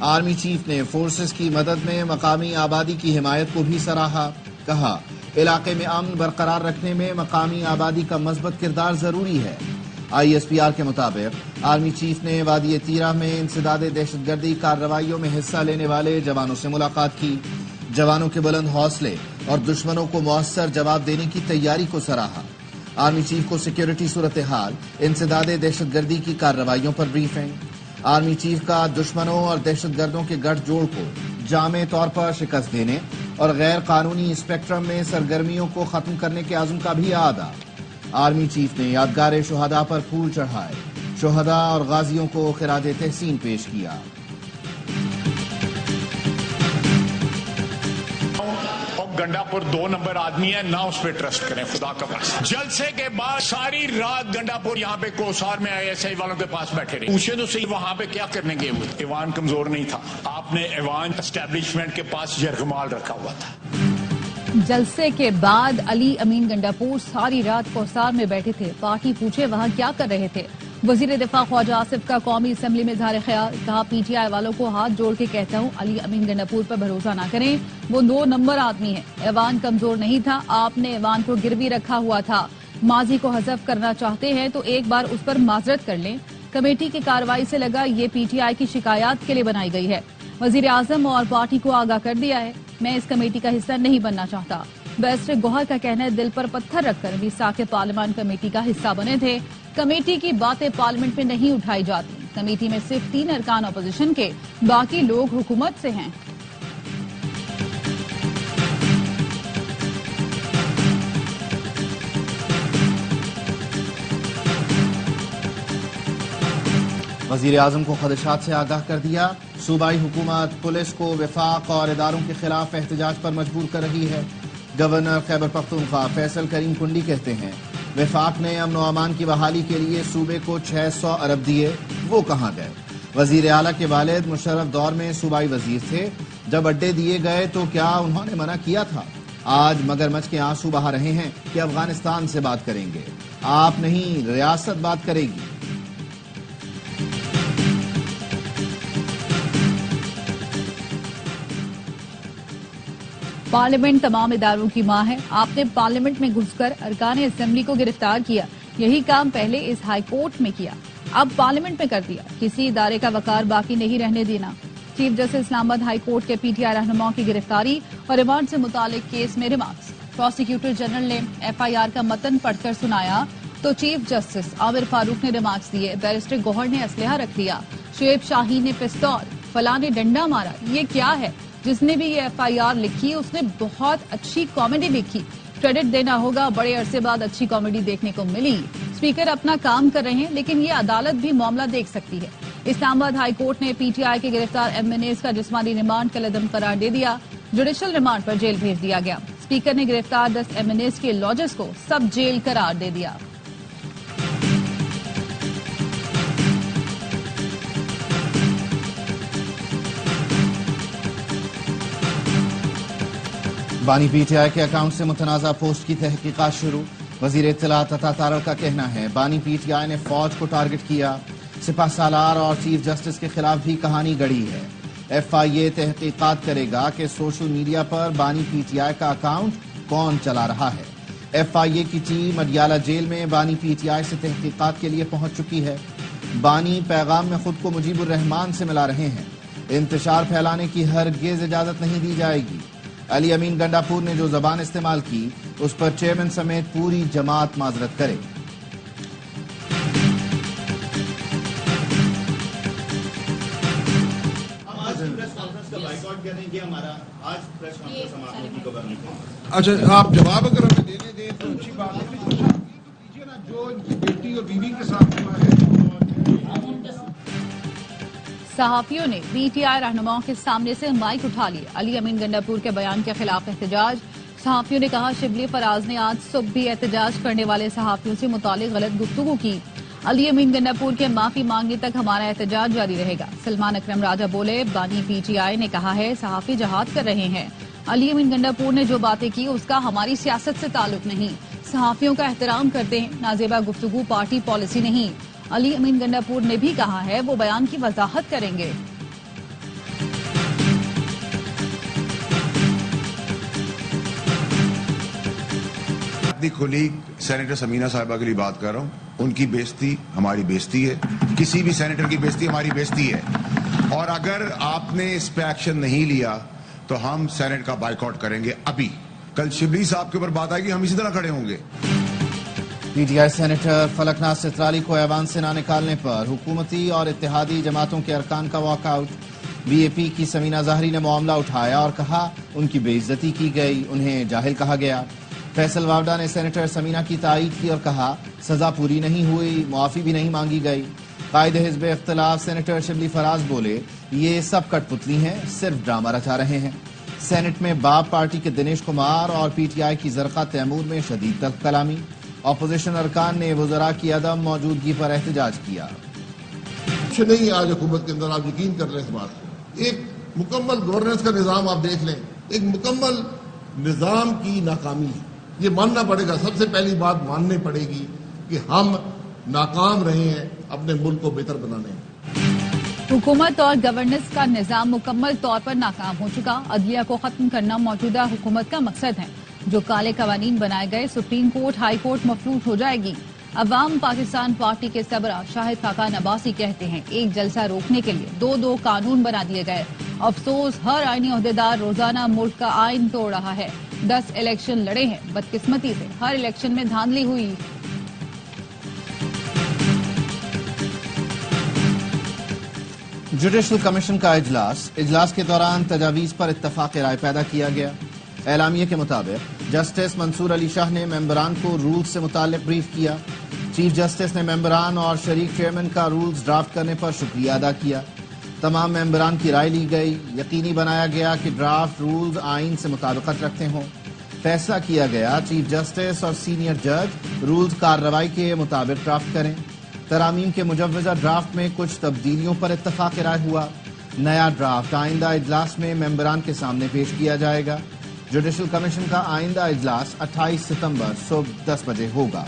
Army chief نے forces کی مدد میں مقامی آبادی کی حمایت کو بھی سراہا. کہا علاقے میں امن برقرار رکھنے میں مقامی آبادی کا مثبت کردار ضروری ہے. ISPR کے مطابق آرمی چیف نے وادی تیرہ میں انسداد دہشت گردی کارروائیوں میں حصہ لینے والے جوانوں سے ملاقات کی. جوانوں کے بلند حوصلے اور دشمنوں کو مؤثر جواب دینے کی تیاری کو سراہا. آرمی چیف کو سیکیورٹی صورتحال، انسداد دہشت گردی کی کارروائیوں پر بریفنگ. آرمی چیف کا دشمنوں اور دہشت گردوں کے گٹھ جوڑ کو جامع طور پر شکست دینے اور غیر قانونی اسپیکٹرم میں سرگرمیوں کو ختم کرنے کے عزم کا بھی اعادہ. آرمی چیف نے یادگار شہداء پر پھول چڑھائے، شہداء اور غازیوں کو خراج تحسین پیش کیا. گنڈاپور 2 نمبر آدمی ہے، نہ اس پہ ٹرسٹ کریں خدا کا پاس. جلسے کے بعد ساری رات گنڈاپور یہاں پہ کوسار میں ISI والوں کے پاس بیٹھے رہے. پوچھے تو صحیح وہاں پہ کیا کرنے گئے ہوئے. ایوان کمزور نہیں تھا، آپ نے ایوان اسٹیبلشمنٹ کے پاس یرغمال رکھا ہوا تھا. جلسے کے بعد علی امین گنڈاپور ساری رات کوسار میں بیٹھے تھے. پارٹی پوچھے وہاں کیا کر رہے تھے. وزیر دفاع خواجہ آصف کا قومی اسمبلی میں اظہار خیال. کہا PTI والوں کو ہاتھ جوڑ کے کہتا ہوں علی امین گنڈاپور پر بھروسہ نہ کریں، وہ 2 نمبر آدمی ہے. ایوان کمزور نہیں تھا، آپ نے ایوان کو گروی رکھا ہوا تھا. ماضی کو حذف کرنا چاہتے ہیں تو ایک بار اس پر معذرت کر لیں. کمیٹی کی کارروائی سے لگا یہ PTI کی شکایات کے لیے بنائی گئی ہے. وزیر اعظم اور پارٹی کو آگاہ کر دیا ہے. میں اس کمیٹی کا حصہ نہیں بننا چاہتا. بیرسٹر گوہر کا کہنا ہے دل پر پتھر رکھ کر بھی ساکت پارلیمان کمیٹی کا حصہ بنے تھے. کمیٹی کی باتیں پارلیمنٹ میں نہیں اٹھائی جاتی. کمیٹی میں صرف 3 ارکان اپوزیشن کے، باقی لوگ حکومت سے ہیں. وزیر اعظم کو خدشات سے آگاہ کر دیا. صوبائی حکومت پولیس کو وفاق اور اداروں کے خلاف احتجاج پر مجبور کر رہی ہے. گورنر خیبر پختونخوا فیصل کریم کنڈی کہتے ہیں وفاق نے امن و امان کی بحالی کے لیے صوبے کو 600 ارب دیے، وہ کہاں گئے. وزیر اعلیٰ کے والد مشرف دور میں صوبائی وزیر تھے. جب اڈے دیے گئے تو کیا انہوں نے منع کیا تھا؟ آج مگرمچھ کے آنسو بہا رہے ہیں کہ افغانستان سے بات کریں گے. آپ نہیں، ریاست بات کرے گی. پارلیمنٹ تمام اداروں کی ماں ہے. آپ نے پارلیمنٹ میں گھس کر ارکان اسمبلی کو گرفتار کیا. یہی کام پہلے اس ہائی کورٹ میں کیا، اب پارلیمنٹ میں کر دیا. کسی ادارے کا وقار باقی نہیں رہنے دینا. چیف جسٹس اسلام آباد ہائی کورٹ کے PTI رہنماؤں کی گرفتاری اور ریمانڈ سے متعلق کیس میں ریمارکس. پروسیکیوٹر جنرل نے FIR کا متن پڑھ کر سنایا تو چیف جسٹس عامر فاروق نے ریمارکس دیے. بیرسٹر گوہر نے اسلحہ رکھ لیا، شعیب شاہین نے پستول، فلاں نے ڈنڈا مارا. یہ کیا ہے؟ جس نے بھی یہ FIR لکھی اس نے بہت اچھی کامیڈی لکھی. کریڈٹ دینا ہوگا، بڑے عرصے بعد اچھی کامیڈی دیکھنے کو ملی. اسپیکر اپنا کام کر رہے ہیں لیکن یہ عدالت بھی معاملہ دیکھ سکتی ہے. اسلام آباد ہائی کورٹ نے PTI کے گرفتار MNAs کا جسمانی ریمانڈ کالعدم قرار دے دیا. جوڈیشل ریمانڈ پر جیل بھیج دیا گیا. اسپیکر نے گرفتار 10 MNAs کے لاجز کو سب جیل قرار دے دیا. بانی PTI کے اکاؤنٹ سے متنازع پوسٹ کی تحقیقات شروع. وزیر اطلاعات عطا تارڑ کا کہنا ہے بانی PTI نے فوج کو ٹارگٹ کیا. سپہ سالار اور چیف جسٹس کے خلاف بھی کہانی گڑھی ہے. FIA تحقیقات کرے گا کہ سوشل میڈیا پر بانی PTI کا اکاؤنٹ کون چلا رہا ہے. FIA کی ٹیم اڈیالہ جیل میں بانی PTI سے تحقیقات کے لیے پہنچ چکی ہے. بانی پیغام میں خود کو مجیب الرحمان سے ملا رہے ہیں. انتشار پھیلانے کی ہرگز اجازت نہیں دی جائے گی. علی امین گنڈاپور نے جو زبان استعمال کی اس پر چیئرمین سمیت پوری جماعت معذرت کرے. اچھا آپ جواب اگر ہمیں دینے دیں تو اچھی بات ہے. کیجیے نا جو بیٹی اور بیوی کے ساتھ ہوا ہے. صحافیوں نے PTI رہنماؤں کے سامنے سے مائک اٹھا لیے. علی امین گنڈاپور کے بیان کے خلاف احتجاج. صحافیوں نے کہا شبلی فراز نے آج صبح بھی احتجاج کرنے والے صحافیوں سے متعلق غلط گفتگو کی. علی امین گنڈاپور کے معافی مانگنے تک ہمارا احتجاج جاری رہے گا. سلمان اکرم راجہ بولے بانی PTI نے کہا ہے صحافی جہاد کر رہے ہیں. علی امین گنڈاپور نے جو باتیں کی اس کا ہماری سیاست سے تعلق نہیں. صحافیوں کا احترام کرتے ہیں. نازیبہ گفتگو پارٹی پالیسی نہیں. علی امین گنڈاپور نے بھی کہا ہے وہ بیان کی وضاحت کریں گے. اپنی کولیگ سینیٹر سمینہ صاحبہ کے لیے بات کر رہا ہوں. ان کی بےزتی ہماری بےزتی ہے, کسی بھی سینیٹر کی بےزتی ہماری بےزتی ہے, اور اگر آپ نے اس پہ ایکشن نہیں لیا تو ہم سینیٹ کا بائیکاٹ کریں گے. ابھی کل شبلی صاحب کے اوپر بات آئے گی, ہم اسی طرح کھڑے ہوں گے. پی ٹی آئی سینیٹر فلک ناز سترالی کو ایوان سے نہ نکالنے پر حکومتی اور اتحادی جماعتوں کے ارکان کا واک آؤٹ. بی اے پی کی سمینہ ظاہری نے معاملہ اٹھایا اور کہا ان کی بے عزتی کی گئی, انہیں جاہل کہا گیا. فیصل واوڈا نے سینیٹر سمینہ کی تائید کی اور کہا سزا پوری نہیں ہوئی, معافی بھی نہیں مانگی گئی. قائد حزب اختلاف سینیٹر شبلی فراز بولے یہ سب کٹ پتلی ہیں, صرف ڈرامہ رچا رہے ہیں. سینٹ میں باپ پارٹی کے دنیش کمار اور پی ٹی آئی کی زرقا تیمور میں شدید تلخ کلامی. اپوزیشن ارکان نے وزراء کی عدم موجودگی پر احتجاج کیا. کچھ نہیں آج حکومت کے اندر, آپ یقین کر لیں اس بات کو. ایک مکمل گورننس کا نظام آپ دیکھ لیں, ایک مکمل نظام کی ناکامی ہے. یہ ماننا پڑے گا, سب سے پہلی بات ماننی پڑے گی کہ ہم ناکام رہے ہیں اپنے ملک کو بہتر بنانے میں. حکومت اور گورننس کا نظام مکمل طور پر ناکام ہو چکا. عدلیہ کو ختم کرنا موجودہ حکومت کا مقصد ہے. جو کالے قوانین بنائے گئے سپریم کورٹ ہائی کورٹ مفلوٹ ہو جائے گی. عوام پاکستان پارٹی کے سربراہ شاہد خاقان عباسی کہتے ہیں ایک جلسہ روکنے کے لیے دو قانون بنا دیے گئے. افسوس ہر آئینی عہدیدار روزانہ ملک کا آئین توڑ رہا ہے. 10 الیکشن لڑے ہیں, بدقسمتی سے ہر الیکشن میں دھاندلی ہوئی. جوڈیشل کمیشن کا اجلاس کے دوران تجاویز پر اتفاق رائے پیدا کیا گیا. اعلامیے کے مطابق جسٹس منصور علی شاہ نے ممبران کو رولز سے متعلق بریف کیا. چیف جسٹس نے ممبران اور شریک چیئرمین کا رولز ڈرافٹ کرنے پر شکریہ ادا کیا. تمام ممبران کی رائے لی گئی. یقینی بنایا گیا کہ ڈرافٹ رولز آئین سے مطابقت رکھتے ہوں. فیصلہ کیا گیا چیف جسٹس اور سینئر جج رولز کارروائی کے مطابق ڈرافٹ کریں. ترامیم کے مجوزہ ڈرافٹ میں کچھ تبدیلیوں پر اتفاق رائے ہوا. نیا ڈرافٹ آئندہ اجلاس میں ممبران کے سامنے پیش کیا جائے گا. جوڈیشل کمیشن کا آئندہ اجلاس 28 ستمبر صبح 10 بجے ہوگا.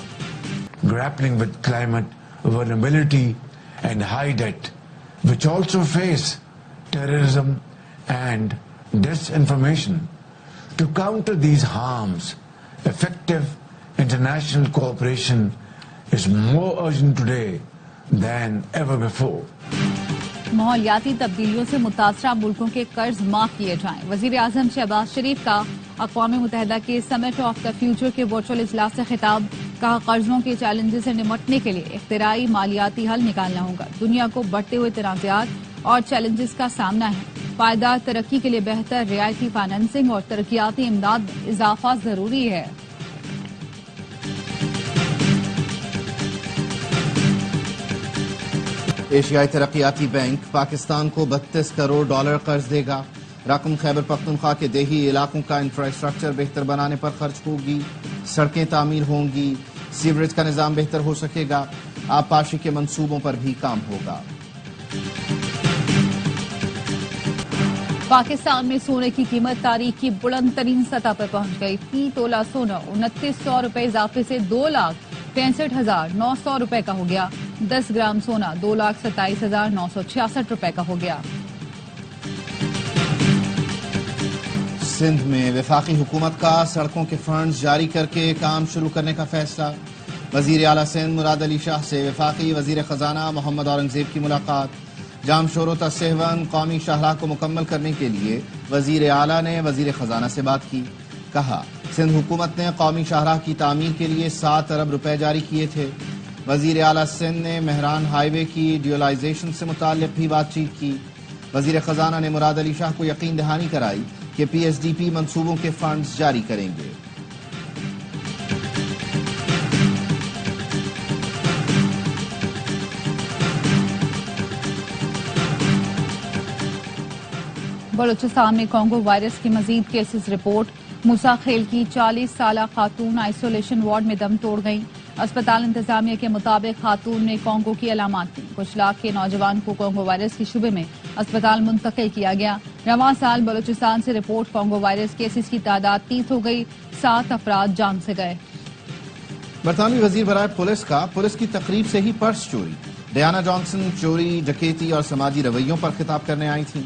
Grappling with climate vulnerability and high debt, which also face terrorism and disinformation. To counter these harms, effective international cooperation is more urgent today than ever before. ماحولیاتی تبدیلیوں سے متاثرہ ملکوں کے قرض معاف کیے جائیں. وزیر اعظم شہباز شریف کا اقوام متحدہ کے سمٹ آف دا فیوچر کے ورچوئل اجلاس سے خطاب. کہا قرضوں کے چیلنجز سے نمٹنے کے لیے اختراعی مالیاتی حل نکالنا ہوگا. دنیا کو بڑھتے ہوئے تنازعات اور چیلنجز کا سامنا ہے. پائیدار ترقی کے لیے بہتر رعایتی فائنانسنگ اور ترقیاتی امداد میں اضافہ ضروری ہے. ایشیائی ترقیاتی بینک پاکستان کو $32 کروڑ قرض دے گا. رقم خیبر پختونخوا کے دیہی علاقوں کا انفراسٹرکچر بہتر بنانے پر خرچ ہوگی. سڑکیں تعمیر ہوں گی, سیوریج کا نظام بہتر ہو سکے گا, آبپاشی کے منصوبوں پر بھی کام ہوگا. پاکستان میں سونے کی قیمت تاریخ کی بلند ترین سطح پر پہنچ گئی. فی تولہ سونا 2900 روپے اضافے سے 2,63,900 روپے کا ہو گیا. 10 گرام سونا 2,27,966 روپے کا ہو گیا. سندھ میں وفاقی حکومت کا سڑکوں کے فنڈز جاری کر کے کام شروع کرنے کا فیصلہ. وزیر اعلیٰ سندھ مراد علی شاہ سے وفاقی وزیر خزانہ محمد اورنگزیب کی ملاقات. جام شورو تا سہون قومی شاہراہ کو مکمل کرنے کے لیے وزیر اعلیٰ نے وزیر خزانہ سے بات کی. کہا سندھ حکومت نے قومی شاہراہ کی تعمیر کے لیے 7 ارب روپے جاری کیے تھے. وزیر اعلیٰ سندھ نے مہران ہائی وے کی ڈیولائزیشن سے متعلق بھی بات چیت کی. وزیر خزانہ نے مراد علی شاہ کو یقین دہانی کرائی کہ پی ایس ڈی پی منصوبوں کے فنڈز جاری کریں گے. بلوچستان میں کانگو وائرس کی مزید کیسز رپورٹ. موسیٰ خیل کی 40 سالہ خاتون آئسولیشن وارڈ میں دم توڑ گئی. اسپتال انتظامیہ کے مطابق خاتون نے کانگو کی علامات تھیں. کچھ لاکھ کے نوجوان کو کانگو وائرس کے شبے میں اسپتال منتقل کیا گیا. رواں سال بلوچستان سے رپورٹ کانگو وائرس کیسز کی تعداد 30 ہو گئی. 7 افراد جان سے گئے. برطانوی وزیر برائے پولیس کی تقریب سے ہی پرس چوری. ڈیانا جانسن چوری, ڈکیتی اور سماجی رویوں پر خطاب کرنے آئی تھیں.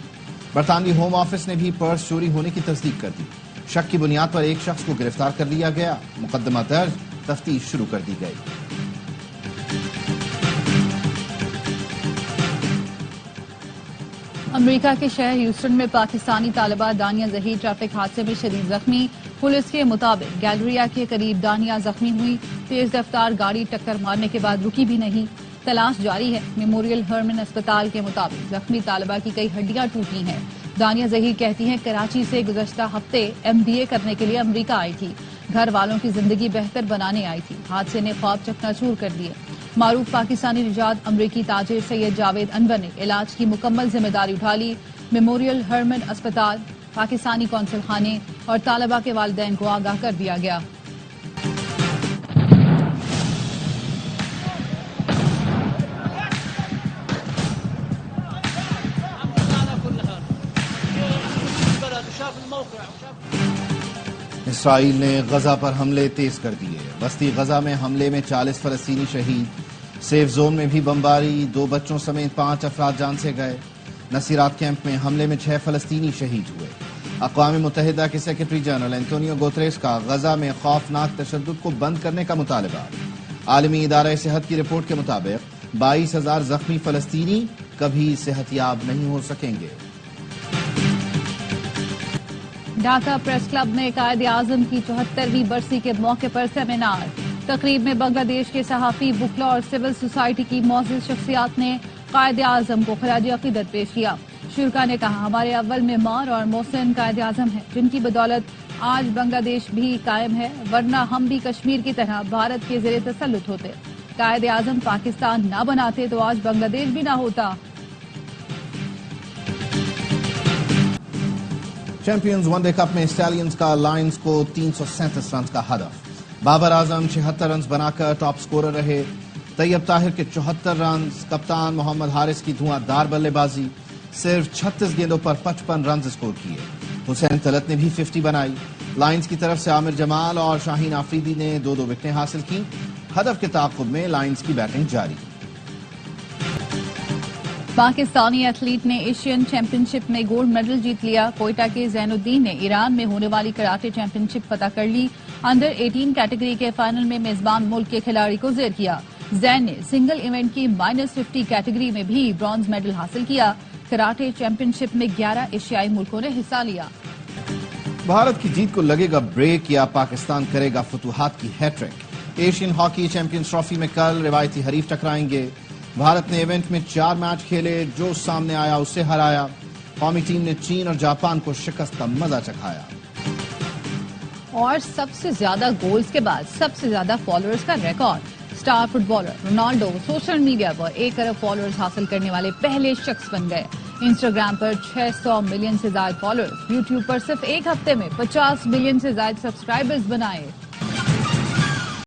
برطانوی ہوم آفس نے بھی پرس چوری ہونے کی تصدیق کر دی. شک کی بنیاد پر ایک شخص کو گرفتار کر لیا گیا، مقدمہ درج، تفتیش شروع کر دی گئی۔ امریکہ کے شہر ہیوسٹن میں پاکستانی طالبہ دانیہ ظہیر ٹریفک حادثے میں شدید زخمی۔ پولیس کے مطابق گیلریا کے قریب دانیہ زخمی ہوئی، تیز رفتار گاڑی ٹکر مارنے کے بعد رکی بھی نہیں، تلاش جاری ہے۔ میموریل ہرمن اسپتال کے مطابق زخمی طالبہ کی کئی ہڈیاں ٹوٹی ہیں۔ دانیہ ظہیر کہتی ہیں کراچی سے گزشتہ ہفتے MBA کرنے کے لیے امریکہ آئی تھی، گھر والوں کی زندگی بہتر بنانے آئی تھی، حادثے نے خواب چکنا چور کر دیے۔ معروف پاکستانی نژاد امریکی تاجر سید جاوید انور نے علاج کی مکمل ذمہ داری اٹھا لی۔ میموریل ہرمن اسپتال، پاکستانی قونصل خانے اور طالبہ کے والدین کو آگاہ کر دیا گیا۔ اسرائیل نے غزہ پر حملے تیز کر دیے، وسطی غزہ میں حملے میں 40 فلسطینی شہید، سیف زون میں بھی بمباری، 2 بچوں سمیت 5 افراد جان سے گئے۔ نصیرات کیمپ میں حملے میں 6 فلسطینی شہید ہوئے۔ اقوام متحدہ کے سیکرٹری جنرل انتونیو گوتریس کا غزہ میں خوفناک تشدد کو بند کرنے کا مطالبہ۔ عالمی ادارہ صحت کی رپورٹ کے مطابق 22,000 زخمی فلسطینی کبھی صحت یاب نہیں ہو سکیں گے۔ ڈھاکہ پریس کلب میں قائد اعظم کی 74ویں برسی کے موقع پر سیمینار۔ تقریب میں بنگلہ دیش کے صحافی، وکلا اور سول سوسائٹی کی معزز شخصیات نے قائد اعظم کو خراج عقیدت پیش کیا۔ شرکا نے کہا ہمارے اول معمار اور محسن قائد اعظم ہیں، جن کی بدولت آج بنگلہ دیش بھی قائم ہے، ورنہ ہم بھی کشمیر کی طرح بھارت کے زیر تسلط ہوتے۔ قائد اعظم پاکستان نہ بناتے تو آج بنگلہ دیش بھی نہ ہوتا۔ چیمپئنز ون ڈے کپ میں اسٹیلینز کا لائنز کو 337 رنز کا ہدف۔ بابر اعظم 76 رنز بنا کر ٹاپ سکورر رہے۔ طیب طاہر کے 74 رنز، کپتان محمد حارث کی دھواں دار بلے بازی، صرف 36 گیندوں پر 55 رنز اسکور کیے۔ حسین طلعت نے بھی 50 بنائی۔ لائنز کی طرف سے عامر جمال اور شاہین آفریدی نے 2 وکٹیں حاصل کی۔ ہدف کے تعاقب میں لائنز کی بیٹنگ جاری۔ پاکستانی ایتھلیٹ نے ایشین چیمپئن شپ میں گولڈ میڈل جیت لیا۔ کوئٹہ کے زین الدین نے ایران میں ہونے والی کراٹے چیمپئن شپ فتح کر لی۔ انڈر 18 کیٹیگری کے فائنل میں میزبان ملک کے کھلاڑی کو زیر کیا۔ زین نے سنگل ایونٹ کی -50 کیٹیگری میں بھی برونز میڈل حاصل کیا۔ کراٹے چیمپئن شپ میں 11 ایشیائی ملکوں نے حصہ لیا۔ بھارت کی جیت کو لگے گا بریک یا پاکستان کرے گا فتوحات کی hat-trick? Asian hockey champions trophy میں کل روایتی حریف ٹکرائیں گے۔ بھارت نے ایونٹ میں 4 میچ کھیلے، جو سامنے آیا اسے ہرایا۔ قومی ٹیم نے چین اور جاپان کو شکست کا مزہ چکھایا۔ اور سب سے زیادہ گولز کے بعد سب سے زیادہ فالوورز کا record. Star footballer Ronaldo social media پر 1 ارب فالوورز حاصل کرنے والے پہلے شخص بن گئے۔ انسٹاگرام پر 600 ملین سے زائد فالوورز، یوٹیوب پر صرف ایک ہفتے میں 50 ملین سے زائد سبسکرائبرز بنائے۔